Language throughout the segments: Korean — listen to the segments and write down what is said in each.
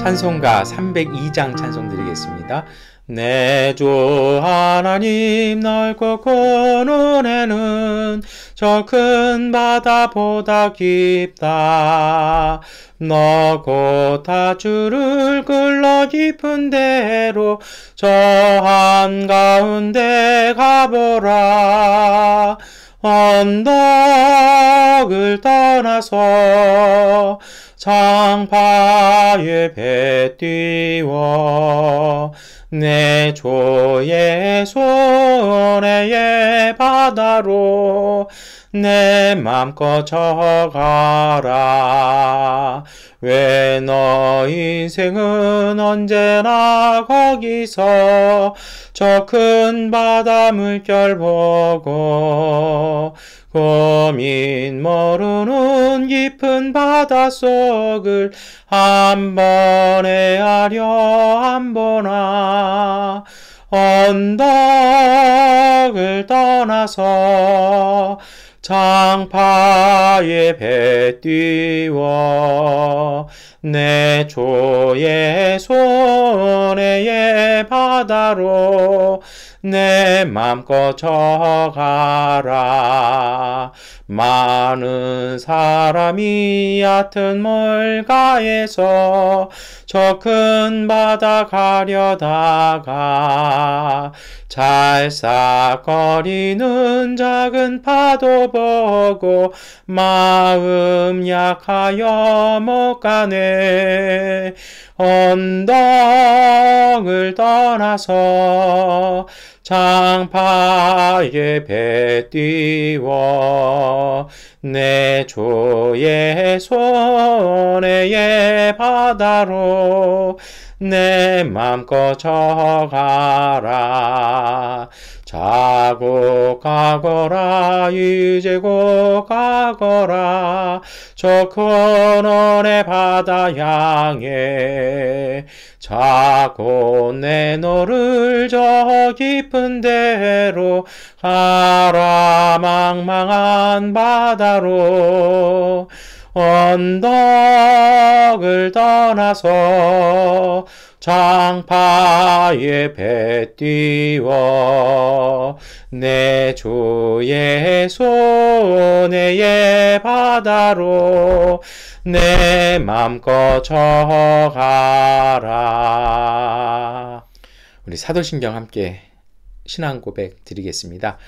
찬송가 302장 찬송 드리겠습니다. 내 주 하나님 넓고 큰 은혜는 저 큰 바다보다 깊다. 너 곧 주를 끌러 깊은 데로 저 한가운데 가보라. 언덕을 떠나서 창파에 배 띄워 내 조의 손해의 바다로 내 맘껏 져가라. 왜 너 인생은 언제나 거기서 저 큰 바다 물결 보고 고민 모르는 깊은 바닷속을 한 번에 하려 한 보나. 언덕을 떠나서 창파에 배 띄워 내 조의 손해의 바다로 내 맘껏 져가라. 많은 사람이 얕은 물가에서 저 큰 바다 가려다가 찰싹거리는 작은 파도 보고 마음 약하여 못 가네. 언덕을 떠나서 창파에 배 띄워 내 조의 손해의 바다로 내 맘껏 져가라. 자고 가거라. 이제 곧 가거라. 저 큰 은혜 바다 향해 자고 내 너를 저 깊은 데로 가라. 망망한 바다로 언덕을 떠나서 창파에 배 띄워 내 주의 손해의 바다로 내 맘껏 져가라. 우리 사도신경 함께 신앙 고백 드리겠습니다.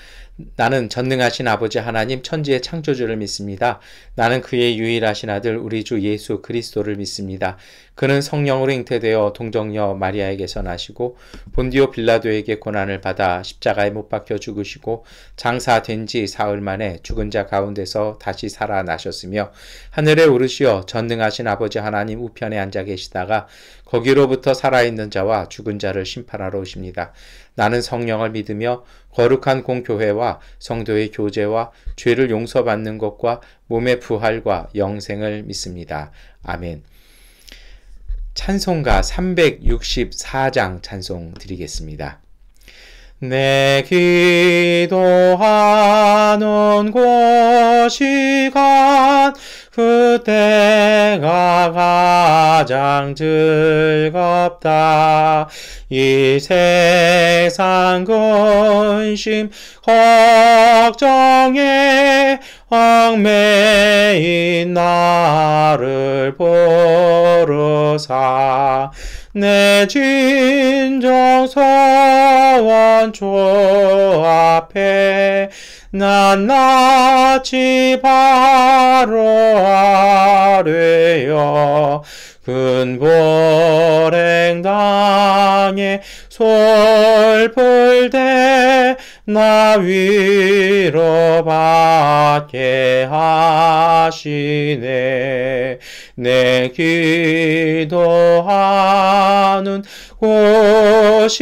나는 전능하신 아버지 하나님 천지의 창조주를 믿습니다. 나는 그의 유일하신 아들 우리 주 예수 그리스도를 믿습니다. 그는 성령으로 잉태되어 동정녀 마리아에게서 나시고 본디오 빌라도에게 고난을 받아 십자가에 못 박혀 죽으시고 장사된 지 사흘 만에 죽은 자 가운데서 다시 살아나셨으며 하늘에 오르시어 전능하신 아버지 하나님 우편에 앉아 계시다가 거기로부터 살아있는 자와 죽은 자를 심판하러 오십니다. 나는 성령을 믿으며 거룩한 공교회와 성도의 교제와 죄를 용서받는 것과 몸의 부활과 영생을 믿습니다. 아멘. 찬송가 364장 찬송 드리겠습니다. 내 기도하는 곳이간 그때가 가장 즐겁다. 이 세상 근심 걱정에 얽매인 나를 보르사 내 진정 소원주 앞에 낱낱이 바로 아뢰어 근보랭당에 솔풀 때 나 위로받게 하시네. 내 기도하는 곳이간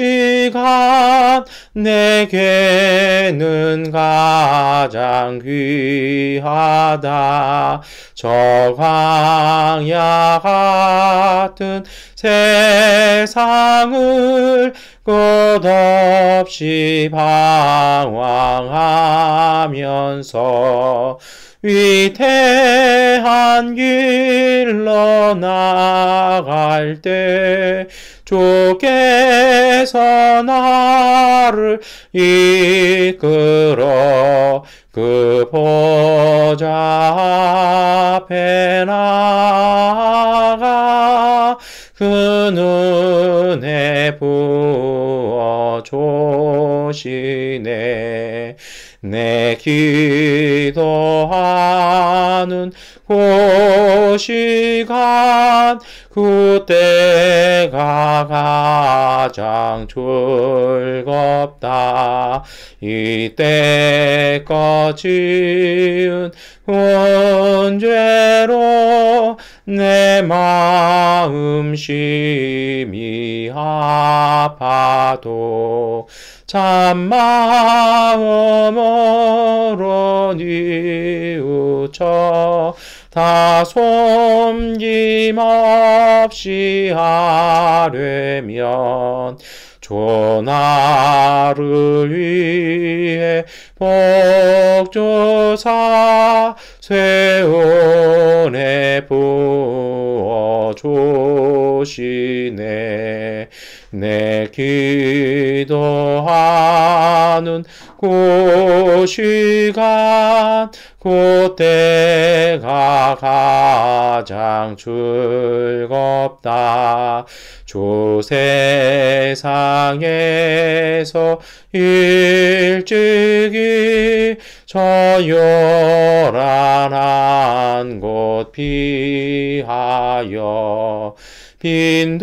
내게는 가장 귀하다. 저 광야 같은 세상을 끝없이 방황하며 하면서 위대한 길로 나갈 때 주께서 나를 이끌어 그 보좌 앞에 나가 그 눈에 부어 주시네. 내 기도하는 그 시간 그때가 가장 즐겁다. 이때까지는 언제로 내 마음 심히 아파도 참마음으로 뉘우쳐 다 숨김없이 하려면 주 나를 위해 복주사 세운에 부어 주시네. 내 기도하는 그 시간 그때가 가장 즐겁다. 주 세상에서 일찍이 저 요란한 곳 피하여 빈들에서나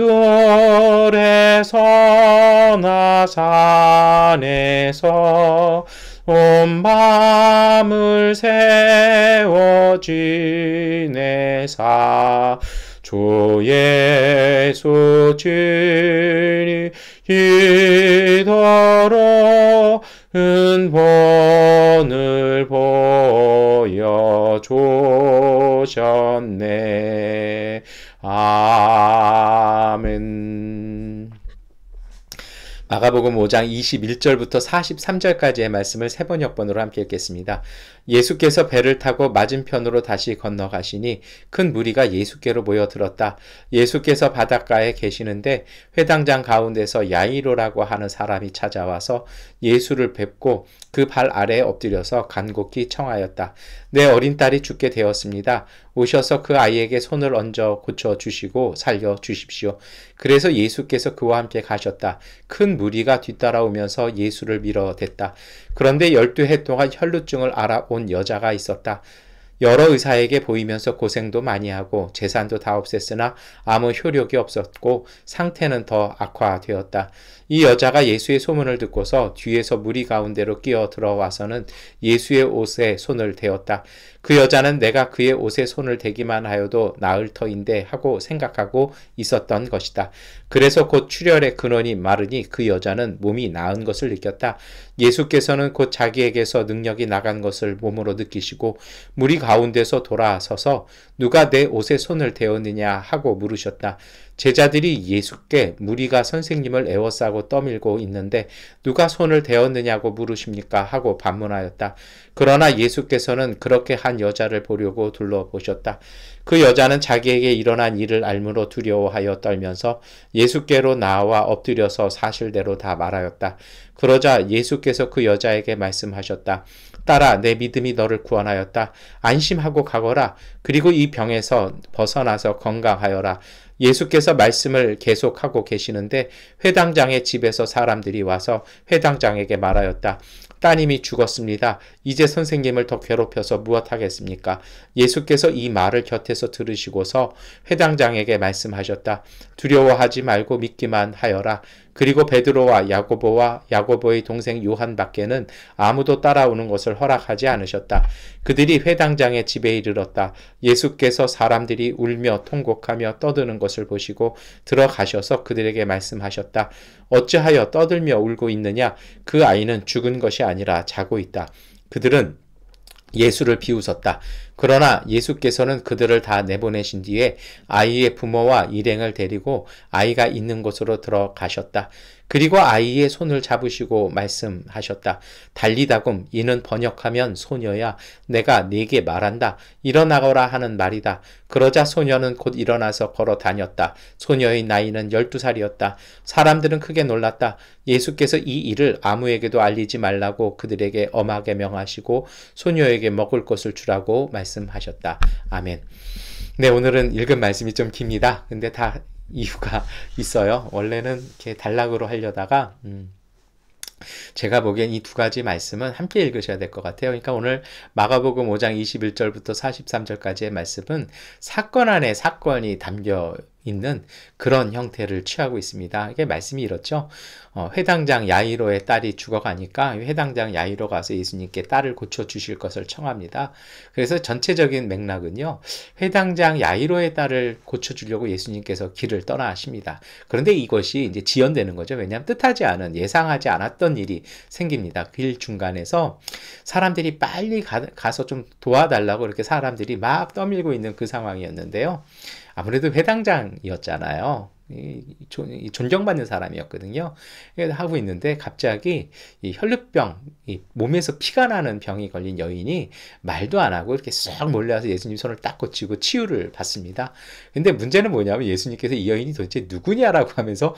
산에서 온 밤을 세워 지내사 주 예수 주님 이토록 은본을 보여주셨네. 아멘. 마가복음 5장 21절부터 43절까지의 말씀을 세 번역본으로 함께 읽겠습니다. 예수께서 배를 타고 맞은편으로 다시 건너가시니 큰 무리가 예수께로 모여들었다. 예수께서 바닷가에 계시는데 회당장 가운데서 야이로라고 하는 사람이 찾아와서 예수를 뵙고 그 발 아래에 엎드려서 간곡히 청하였다. 내 어린 딸이 죽게 되었습니다. 오셔서 그 아이에게 손을 얹어 고쳐주시고 살려주십시오. 그래서 예수께서 그와 함께 가셨다. 큰 무리가 뒤따라오면서 예수를 밀어댔다. 그런데 12해 동안 혈루증을 앓아온 여자가 있었다. 여러 의사에게 보이면서 고생도 많이 하고 재산도 다 없앴으나 아무 효력이 없었고 상태는 더 악화되었다. 이 여자가 예수의 소문을 듣고서 뒤에서 무리 가운데로 끼어 들어와서는 예수의 옷에 손을 대었다. 그 여자는 내가 그의 옷에 손을 대기만 하여도 나을 터인데 하고 생각하고 있었던 것이다. 그래서 곧 출혈의 근원이 마르니 그 여자는 몸이 나은 것을 느꼈다. 예수께서는 곧 자기에게서 능력이 나간 것을 몸으로 느끼시고 무리 가운데서 돌아서서 누가 내 옷에 손을 대었느냐 하고 물으셨다. 제자들이 예수께 무리가 선생님을 에워싸고 떠밀고 있는데 누가 손을 대었느냐고 물으십니까? 하고 반문하였다. 그러나 예수께서는 그렇게 한 여자를 보려고 둘러보셨다. 그 여자는 자기에게 일어난 일을 알므로 두려워하여 떨면서 예수께로 나와 엎드려서 사실대로 다 말하였다. 그러자 예수께서 그 여자에게 말씀하셨다. 딸아, 내 믿음이 너를 구원하였다. 안심하고 가거라. 그리고 이 병에서 벗어나서 건강하여라. 예수께서 말씀을 계속하고 계시는데 회당장의 집에서 사람들이 와서 회당장에게 말하였다. 따님이 죽었습니다. 이제 선생님을 더 괴롭혀서 무엇하겠습니까? 예수께서 이 말을 곁에서 들으시고서 회당장에게 말씀하셨다. 두려워하지 말고 믿기만 하여라. 그리고 베드로와 야고보와 야고보의 동생 요한밖에는 아무도 따라오는 것을 허락하지 않으셨다. 그들이 회당장의 집에 이르렀다. 예수께서 사람들이 울며 통곡하며 떠드는 것을 보시고 들어가셔서 그들에게 말씀하셨다. 어찌하여 떠들며 울고 있느냐? 그 아이는 죽은 것이 아니라 자고 있다. 그들은 예수를 비웃었다. 그러나 예수께서는 그들을 다 내보내신 뒤에 아이의 부모와 일행을 데리고 아이가 있는 곳으로 들어가셨다. 그리고 아이의 손을 잡으시고 말씀하셨다. 달리다굼 이는 번역하면 소녀야 내가 네게 말한다. 일어나거라 하는 말이다. 그러자 소녀는 곧 일어나서 걸어 다녔다. 소녀의 나이는 12살이었다. 사람들은 크게 놀랐다. 예수께서 이 일을 아무에게도 알리지 말라고 그들에게 엄하게 명하시고 소녀에게 먹을 것을 주라고 말씀하셨다. 아멘. 네, 오늘은 읽은 말씀이 좀 깁니다. 근데 다 이유가 있어요. 원래는 이렇게 단락으로 하려다가 제가 보기엔 이 두 가지 말씀은 함께 읽으셔야 될 것 같아요. 그러니까 오늘 마가복음 5장 21절부터 43절까지의 말씀은 사건 안에 사건이 담겨 있는 그런 형태를 취하고 있습니다. 이게 말씀이 이렇죠. 회당장 야이로의 딸이 죽어가니까 회당장 야이로 가서 예수님께 딸을 고쳐주실 것을 청합니다. 그래서 전체적인 맥락은요. 회당장 야이로의 딸을 고쳐주려고 예수님께서 길을 떠나십니다. 그런데 이것이 이제 지연되는 거죠. 왜냐하면 뜻하지 않은 예상하지 않았던 일이 생깁니다. 길 중간에서 사람들이 빨리 가서 좀 도와달라고 이렇게 사람들이 막 떠밀고 있는 그 상황이었는데요. 아무래도 회당장이었잖아요. 존경받는 사람이었거든요. 하고 있는데 갑자기 이 혈루병, 이 몸에서 피가 나는 병이 걸린 여인이 말도 안 하고 이렇게 쏙 몰려와서 예수님 손을 딱 꽂히고 치유를 받습니다. 근데 문제는 뭐냐면 예수님께서 이 여인이 도대체 누구냐라고 하면서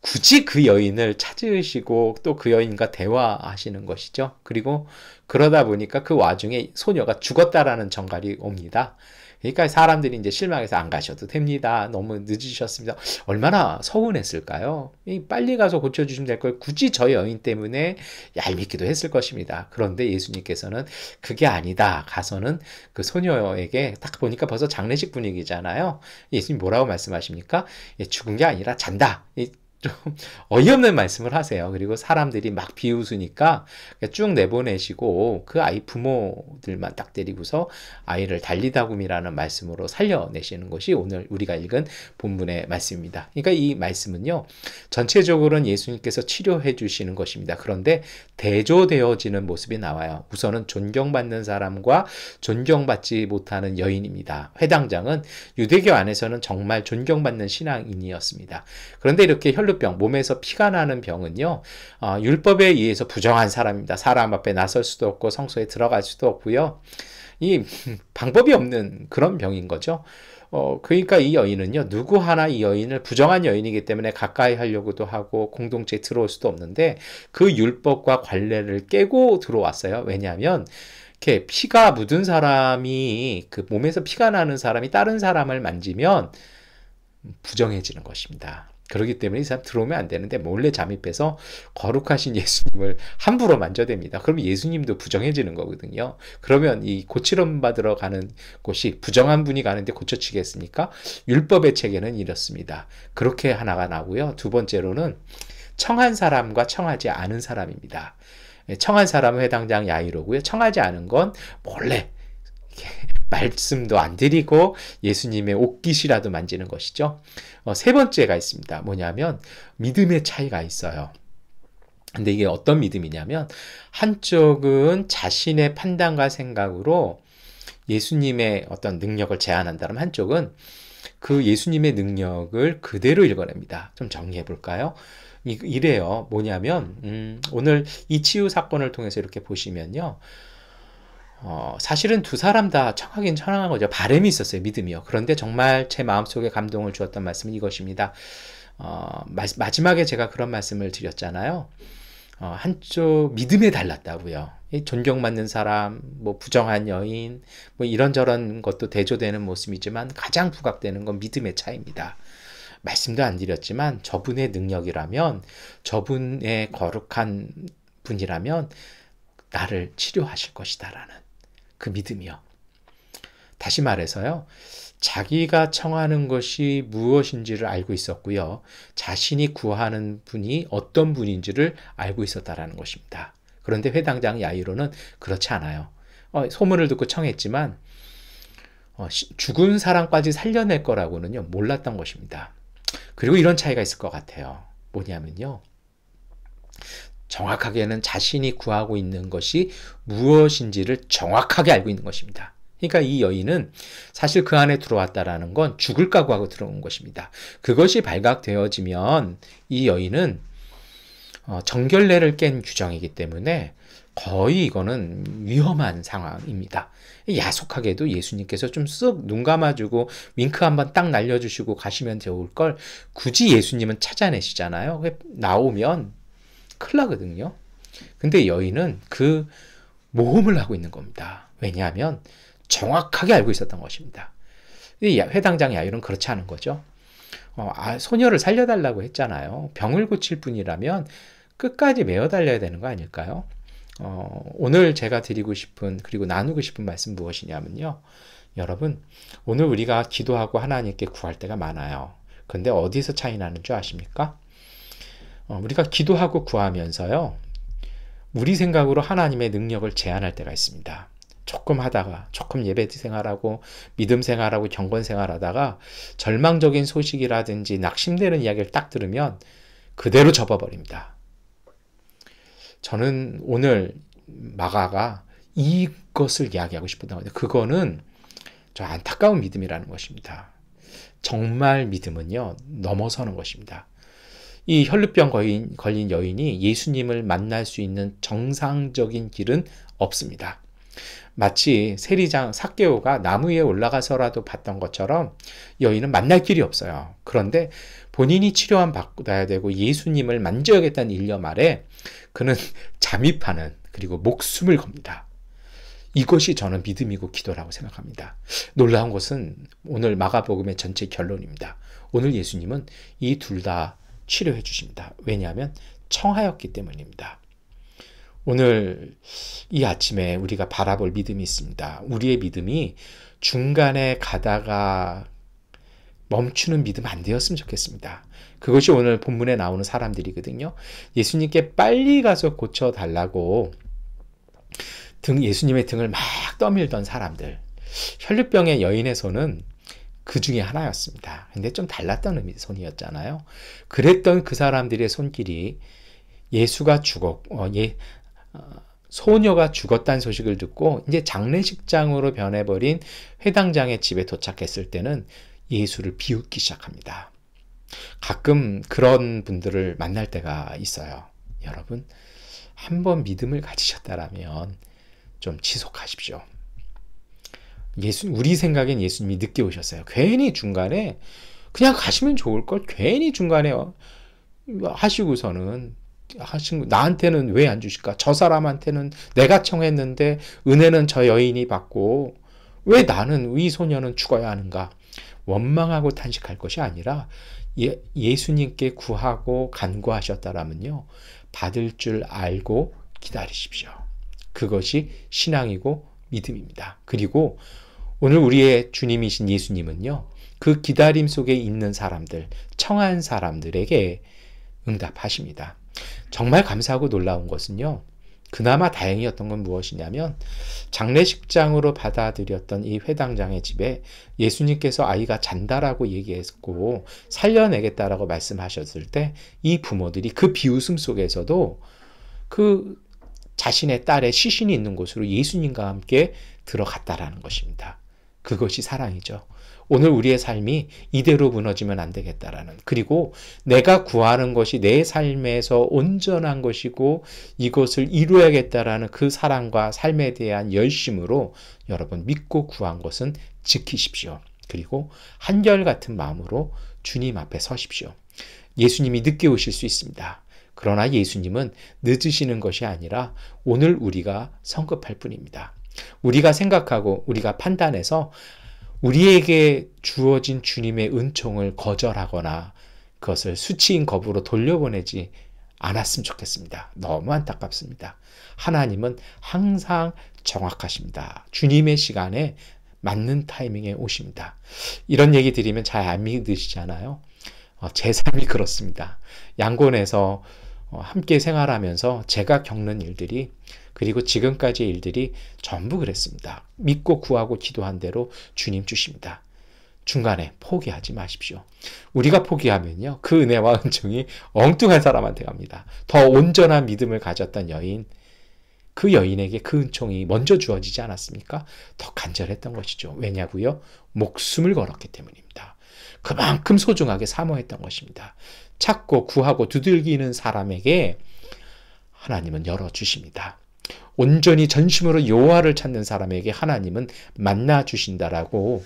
굳이 그 여인을 찾으시고 또 그 여인과 대화하시는 것이죠. 그리고 그러다 보니까 그 와중에 소녀가 죽었다라는 전갈이 옵니다. 그러니까 사람들이 이제 실망해서 안 가셔도 됩니다. 너무 늦으셨습니다. 얼마나 서운했을까요? 빨리 가서 고쳐주시면 될 걸 굳이 저 여인 때문에 얄밉기도 했을 것입니다. 그런데 예수님께서는 그게 아니다. 가서는 그 소녀에게 딱 보니까 벌써 장례식 분위기잖아요. 예수님 뭐라고 말씀하십니까? 죽은 게 아니라 잔다. 좀 어이없는 말씀을 하세요. 그리고 사람들이 막 비웃으니까 쭉 내보내시고 그 아이 부모들만 딱 데리고서 아이를 달리다굼이라는 말씀으로 살려내시는 것이 오늘 우리가 읽은 본문의 말씀입니다. 그러니까 이 말씀은요. 전체적으로는 예수님께서 치료해 주시는 것입니다. 그런데 대조되어지는 모습이 나와요. 우선은 존경받는 사람과 존경받지 못하는 여인입니다. 회당장은 유대교 안에서는 정말 존경받는 신앙인이었습니다. 그런데 이렇게 혈루병, 몸에서 피가 나는 병은요, 율법에 의해서 부정한 사람입니다. 사람 앞에 나설 수도 없고 성소에 들어갈 수도 없고요. 이 방법이 없는 그런 병인 거죠. 그러니까 이 여인은요, 누구 하나 이 여인을 부정한 여인이기 때문에 가까이 하려고도 하고 공동체에 들어올 수도 없는데 그 율법과 관례를 깨고 들어왔어요. 왜냐하면 이렇게 피가 묻은 사람이 그 몸에서 피가 나는 사람이 다른 사람을 만지면 부정해지는 것입니다. 그렇기 때문에 이 사람 들어오면 안 되는데 몰래 잠입해서 거룩하신 예수님을 함부로 만져댑니다. 그러면 예수님도 부정해지는 거거든요. 그러면 이 고치름 받으러 가는 곳이 부정한 분이 가는데 고쳐치겠습니까? 율법의 체계는 이렇습니다. 그렇게 하나가 나오고요. 두 번째로는 청한 사람과 청하지 않은 사람입니다. 청한 사람은 회당장 야이로고요. 청하지 않은 건 몰래 말씀도 안 드리고 예수님의 옷깃이라도 만지는 것이죠. 세 번째가 있습니다. 뭐냐면 믿음의 차이가 있어요. 근데 이게 어떤 믿음이냐면 한쪽은 자신의 판단과 생각으로 예수님의 어떤 능력을 제안한다면 한쪽은 그 예수님의 능력을 그대로 읽어냅니다. 좀 정리해 볼까요? 이래요. 뭐냐면 오늘 이 치유 사건을 통해서 이렇게 보시면요. 사실은 두 사람 다 청하긴 청한 거죠. 바람이 있었어요. 믿음이요. 그런데 정말 제 마음속에 감동을 주었던 말씀은 이것입니다. 마지막에 제가 그런 말씀을 드렸잖아요. 한쪽 믿음에 달랐다고요. 존경받는 사람, 뭐 부정한 여인, 뭐 이런저런 것도 대조되는 모습이지만 가장 부각되는 건 믿음의 차이입니다. 말씀도 안 드렸지만 저분의 능력이라면, 저분의 거룩한 분이라면 나를 치료하실 것이다라는 그 믿음이요. 다시 말해서요. 자기가 청하는 것이 무엇인지를 알고 있었고요. 자신이 구하는 분이 어떤 분인지를 알고 있었다라는 것입니다. 그런데 회당장 야이로는 그렇지 않아요. 소문을 듣고 청했지만 죽은 사람까지 살려낼 거라고는요. 몰랐던 것입니다. 그리고 이런 차이가 있을 것 같아요. 뭐냐면요. 정확하게는 자신이 구하고 있는 것이 무엇인지를 정확하게 알고 있는 것입니다. 그러니까 이 여인은 사실 그 안에 들어왔다라는 건 죽을 각오하고 들어온 것입니다. 그것이 발각되어지면 이 여인은 정결례를 깬 규정이기 때문에 거의 이거는 위험한 상황입니다. 야속하게도 예수님께서 좀 쓱 눈 감아주고 윙크 한번 딱 날려주시고 가시면 좋을 걸 굳이 예수님은 찾아내시잖아요. 나오면 큰일 나거든요. 근데 여인은 그 모험을 하고 있는 겁니다. 왜냐하면 정확하게 알고 있었던 것입니다. 이 회당장 야율은 그렇지 않은 거죠. 소녀를 살려달라고 했잖아요. 병을 고칠 뿐이라면 끝까지 메어 달려야 되는 거 아닐까요? 오늘 제가 드리고 싶은 그리고 나누고 싶은 말씀 무엇이냐면요. 여러분, 오늘 우리가 기도하고 하나님께 구할 때가 많아요. 근데 어디서 차이 나는 줄 아십니까? 우리가 기도하고 구하면서요. 우리 생각으로 하나님의 능력을 제한할 때가 있습니다. 조금 하다가 조금 예배 생활하고 믿음 생활하고 경건 생활하다가 절망적인 소식이라든지 낙심되는 이야기를 딱 들으면 그대로 접어버립니다. 저는 오늘 마가가 이것을 이야기하고 싶었던 건데 그거는 저 안타까운 믿음이라는 것입니다. 정말 믿음은요 넘어서는 것입니다. 이 혈루병 걸린 여인이 예수님을 만날 수 있는 정상적인 길은 없습니다. 마치 세리장 삭개오가 나무 위에 올라가서라도 봤던 것처럼 여인은 만날 길이 없어요. 그런데 본인이 치료함 받아야 되고 예수님을 만져야겠다는 일념 아래 그는 잠입하는 그리고 목숨을 겁니다. 이것이 저는 믿음이고 기도라고 생각합니다. 놀라운 것은 오늘 마가복음의 전체 결론입니다. 오늘 예수님은 이 둘 다 치료해 주십니다. 왜냐하면 청하였기 때문입니다. 오늘 이 아침에 우리가 바라볼 믿음이 있습니다. 우리의 믿음이 중간에 가다가 멈추는 믿음 안 되었으면 좋겠습니다. 그것이 오늘 본문에 나오는 사람들이거든요. 예수님께 빨리 가서 고쳐달라고 예수님의 등을 막 떠밀던 사람들. 혈루병의 여인의 손은 그 중에 하나였습니다. 근데 좀 달랐던 손이었잖아요. 그랬던 그 사람들의 손길이 예수가 소녀가 죽었다는 소식을 듣고 이제 장례식장으로 변해버린 회당장의 집에 도착했을 때는 예수를 비웃기 시작합니다. 가끔 그런 분들을 만날 때가 있어요. 여러분, 한번 믿음을 가지셨다라면 좀 지속하십시오. 우리 생각엔 예수님이 늦게 오셨어요. 괜히 중간에 그냥 가시면 좋을 걸 괜히 중간에 하시고서는 나한테는 왜 안 주실까? 저 사람한테는 내가 청했는데 은혜는 저 여인이 받고 왜 나는 이 소녀는 죽어야 하는가? 원망하고 탄식할 것이 아니라 예수님께 구하고 간구하셨다라면요. 받을 줄 알고 기다리십시오. 그것이 신앙이고 믿음입니다. 그리고 오늘 우리의 주님이신 예수님은요. 그 기다림 속에 있는 사람들, 청한 사람들에게 응답하십니다. 정말 감사하고 놀라운 것은요. 그나마 다행이었던 건 무엇이냐면 장례식장으로 받아들였던 이 회당장의 집에 예수님께서 아이가 잔다라고 얘기했고 살려내겠다라고 말씀하셨을 때 이 부모들이 그 비웃음 속에서도 그 자신의 딸의 시신이 있는 곳으로 예수님과 함께 들어갔다라는 것입니다. 그것이 사랑이죠. 오늘 우리의 삶이 이대로 무너지면 안 되겠다라는, 그리고 내가 구하는 것이 내 삶에서 온전한 것이고 이것을 이루어야겠다라는 그 사랑과 삶에 대한 열심으로 여러분 믿고 구한 것은 지키십시오. 그리고 한결같은 마음으로 주님 앞에 서십시오. 예수님이 늦게 오실 수 있습니다. 그러나 예수님은 늦으시는 것이 아니라 오늘 우리가 성급할 뿐입니다. 우리가 생각하고 우리가 판단해서 우리에게 주어진 주님의 은총을 거절하거나 그것을 수치인 겁으로 돌려보내지 않았으면 좋겠습니다. 너무 안타깝습니다. 하나님은 항상 정확하십니다. 주님의 시간에 맞는 타이밍에 오십니다. 이런 얘기 드리면 잘 안 믿으시잖아요. 제 삶이 그렇습니다. 양곤에서 함께 생활하면서 제가 겪는 일들이 그리고 지금까지의 일들이 전부 그랬습니다. 믿고 구하고 기도한 대로 주님 주십니다. 중간에 포기하지 마십시오. 우리가 포기하면요. 그 은혜와 은총이 엉뚱한 사람한테 갑니다. 더 온전한 믿음을 가졌던 여인, 그 여인에게 그 은총이 먼저 주어지지 않았습니까? 더 간절했던 것이죠. 왜냐고요? 목숨을 걸었기 때문입니다. 그만큼 소중하게 사모했던 것입니다. 찾고 구하고 두들기는 사람에게 하나님은 열어주십니다. 온전히 전심으로 여호와를 찾는 사람에게 하나님은 만나 주신다라고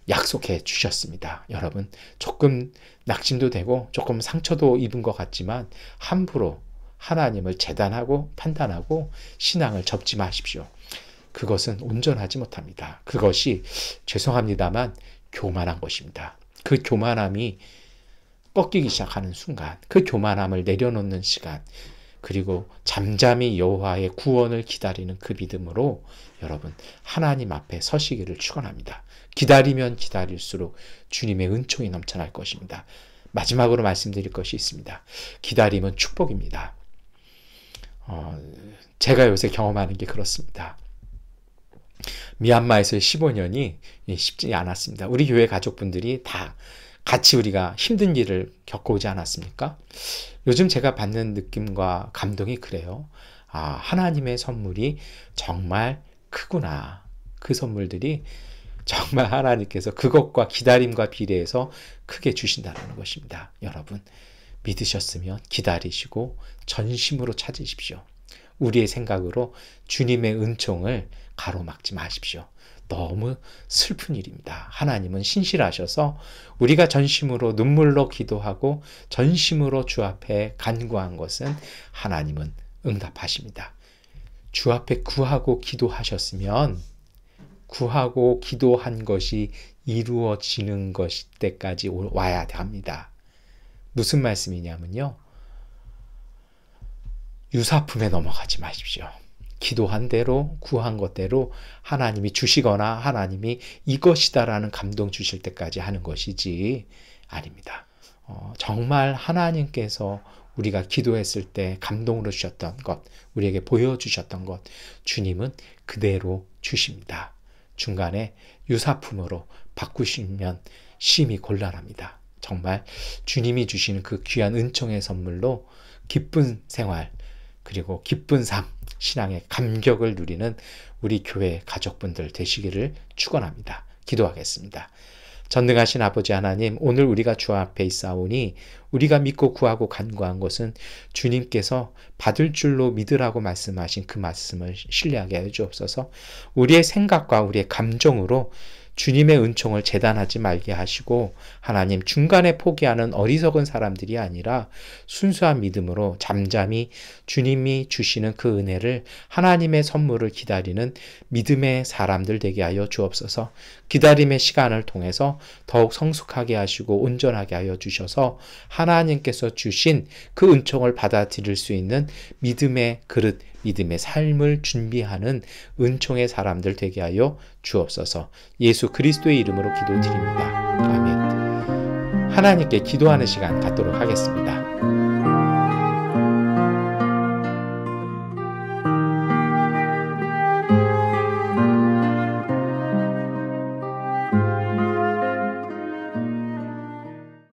약속해 주셨습니다. 여러분, 조금 낙심도 되고 조금 상처도 입은 것 같지만 함부로 하나님을 재단하고 판단하고 신앙을 접지 마십시오. 그것은 온전하지 못합니다. 그것이 죄송합니다만 교만한 것입니다. 그 교만함이 꺾이기 시작하는 순간, 그 교만함을 내려놓는 시간, 그리고 잠잠히 여호와의 구원을 기다리는 그 믿음으로 여러분 하나님 앞에 서시기를 축원합니다. 기다리면 기다릴수록 주님의 은총이 넘쳐날 것입니다. 마지막으로 말씀드릴 것이 있습니다. 기다림은 축복입니다. 제가 요새 경험하는 게 그렇습니다. 미얀마에서의 15년이 쉽지 않았습니다. 우리 교회 가족분들이 다 같이 우리가 힘든 일을 겪어오지 않았습니까? 요즘 제가 받는 느낌과 감동이 그래요. 하나님의 선물이 정말 크구나. 그 선물들이 정말 하나님께서 그것과 기다림과 비례해서 크게 주신다는 것입니다. 여러분, 믿으셨으면 기다리시고 전심으로 찾으십시오. 우리의 생각으로 주님의 은총을 가로막지 마십시오. 너무 슬픈 일입니다. 하나님은 신실하셔서 우리가 전심으로 눈물로 기도하고 전심으로 주 앞에 간구한 것은 하나님은 응답하십니다. 주 앞에 구하고 기도하셨으면 구하고 기도한 것이 이루어지는 것 때까지 와야 합니다. 무슨 말씀이냐면요. 유사품에 넘어가지 마십시오. 기도한 대로 구한 것대로 하나님이 주시거나 하나님이 이것이다라는 감동 주실 때까지 하는 것이지 아닙니다. 정말 하나님께서 우리가 기도했을 때 감동으로 주셨던 것, 우리에게 보여주셨던 것, 주님은 그대로 주십니다. 중간에 유사품으로 바꾸시면 심히 곤란합니다. 정말 주님이 주시는 그 귀한 은총의 선물로 기쁜 생활, 그리고 기쁜 삶, 신앙의 감격을 누리는 우리 교회 가족분들 되시기를 축원합니다. 기도하겠습니다. 전능하신 아버지 하나님, 오늘 우리가 주 앞에 있사오니 우리가 믿고 구하고 간구한 것은 주님께서 받을 줄로 믿으라고 말씀하신 그 말씀을 신뢰하게 해 주옵소서. 우리의 생각과 우리의 감정으로 주님의 은총을 재단하지 말게 하시고 하나님 중간에 포기하는 어리석은 사람들이 아니라 순수한 믿음으로 잠잠히 주님이 주시는 그 은혜를 하나님의 선물을 기다리는 믿음의 사람들 되게 하여 주옵소서. 기다림의 시간을 통해서 더욱 성숙하게 하시고 온전하게 하여 주셔서 하나님께서 주신 그 은총을 받아들일 수 있는 믿음의 그릇, 믿음의 삶을 준비하는 은총의 사람들 되게 하여 주옵소서. 예수 그리스도의 이름으로 기도드립니다. 아멘. 하나님께 기도하는 시간 갖도록 하겠습니다.